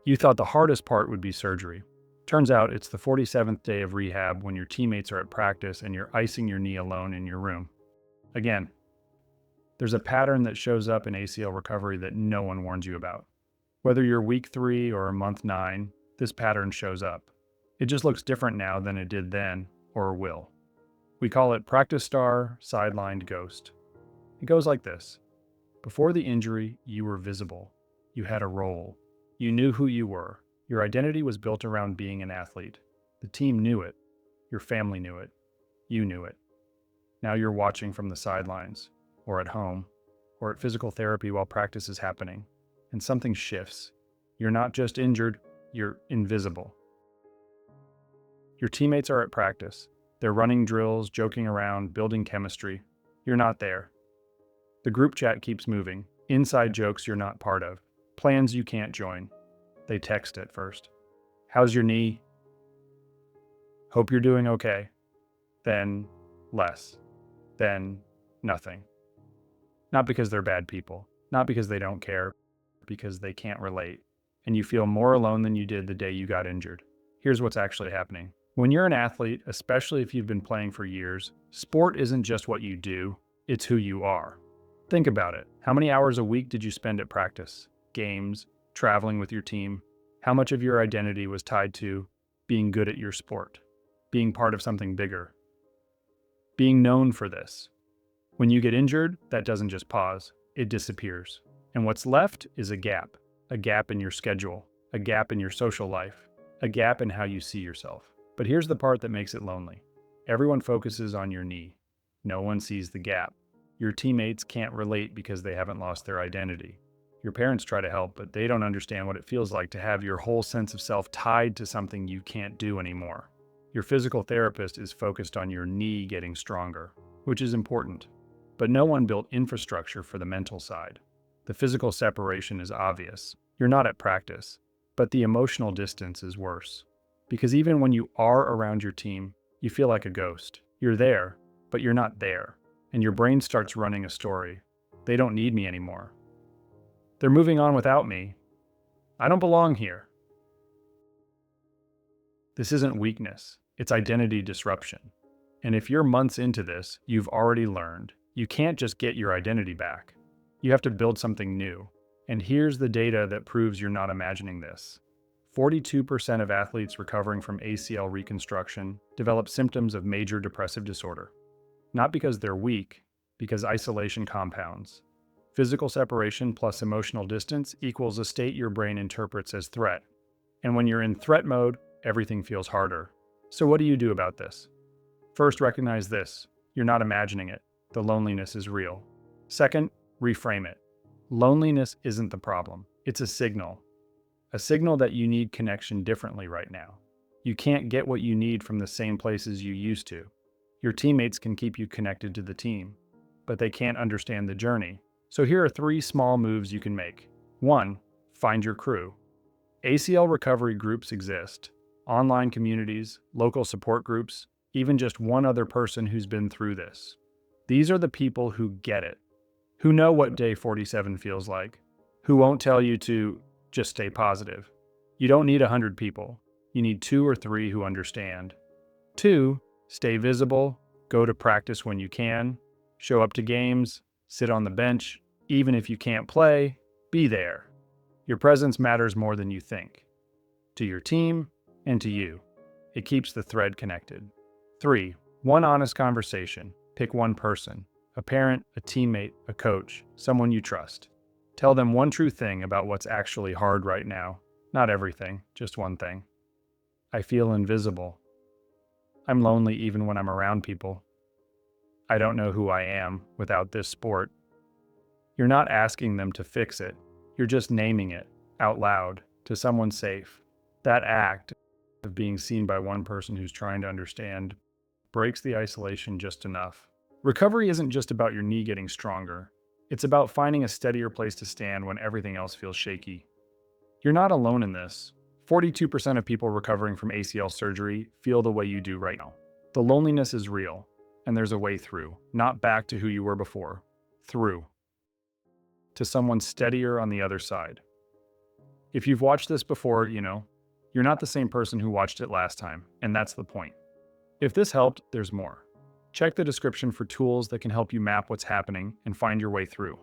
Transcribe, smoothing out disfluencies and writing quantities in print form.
You thought the hardest part would be surgery. Turns out it's the 47th day of rehab when your teammates are at practice and you're icing your knee alone in your room. Again, there's a pattern that shows up in ACL recovery that no one warns you about. Whether you're week 3 or month 9, this pattern shows up. It just looks different now than it did then or will. We call it practice star, sidelined ghost. It goes like this. Before the injury, you were visible. You had a role. You knew who you were. Your identity was built around being an athlete. The team knew it. Your family knew it. You knew it. Now you're watching from the sidelines, or at home, or at physical therapy while practice is happening, and something shifts. You're not just injured, you're invisible. Your teammates are at practice. They're running drills, joking around, building chemistry. You're not there. The group chat keeps moving. Inside jokes you're not part of. Plans you can't join. They text at first. How's your knee? Hope you're doing okay. Then less. Then nothing. Not because they're bad people. Not because they don't care. Because they can't relate. And you feel more alone than you did the day you got injured. Here's what's actually happening. When you're an athlete, especially if you've been playing for years, sport isn't just what you do, it's who you are. Think about it. How many hours a week did you spend at practice, games, traveling with your team? How much of your identity was tied to being good at your sport, being part of something bigger, being known for this? When you get injured, that doesn't just pause, it disappears. And what's left is a gap in your schedule, a gap in your social life, a gap in how you see yourself. But here's the part that makes it lonely. Everyone focuses on your knee. No one sees the gap. Your teammates can't relate because they haven't lost their identity. Your parents try to help, but they don't understand what it feels like to have your whole sense of self tied to something you can't do anymore. Your physical therapist is focused on your knee getting stronger, which is important. But no one built infrastructure for the mental side. The physical separation is obvious. You're not at practice, but the emotional distance is worse. Because even when you are around your team, you feel like a ghost. You're there, but you're not there. And your brain starts running a story. They don't need me anymore. They're moving on without me. I don't belong here. This isn't weakness, it's identity disruption. And if you're months into this, you've already learned you can't just get your identity back. You have to build something new. And here's the data that proves you're not imagining this. 42% of athletes recovering from ACL reconstruction develop symptoms of major depressive disorder. Not because they're weak, because isolation compounds. Physical separation plus emotional distance equals a state your brain interprets as threat. And when you're in threat mode, everything feels harder. So what do you do about this? First, recognize this. You're not imagining it. The loneliness is real. Second, reframe it. Loneliness isn't the problem. It's a signal. A signal that you need connection differently right now. You can't get what you need from the same places you used to. Your teammates can keep you connected to the team, but they can't understand the journey. So here are 3 small moves you can make. 1. Find your crew. ACL recovery groups exist. Online communities, local support groups, even just one other person who's been through this. These are the people who get it, who know what day 47 feels like, who won't tell you to just stay positive. You don't need 100 people. You need 2 or 3 who understand. 2. Stay visible, go to practice when you can, show up to games, sit on the bench. Even if you can't play, be there. Your presence matters more than you think. To your team and to you. It keeps the thread connected. 3. One honest conversation. Pick one person. A parent, a teammate, a coach, someone you trust. Tell them one true thing about what's actually hard right now. Not everything, just one thing. I feel invisible. I'm lonely even when I'm around people. I don't know who I am without this sport. You're not asking them to fix it. You're just naming it out loud to someone safe. That act of being seen by one person who's trying to understand breaks the isolation just enough. Recovery isn't just about your knee getting stronger. It's about finding a steadier place to stand when everything else feels shaky. You're not alone in this. 42% of people recovering from ACL surgery feel the way you do right now. The loneliness is real, and there's a way through, not back to who you were before, through to someone steadier on the other side. If you've watched this before, you're not the same person who watched it last time, and that's the point. If this helped, there's more. Check the description for tools that can help you map what's happening and find your way through.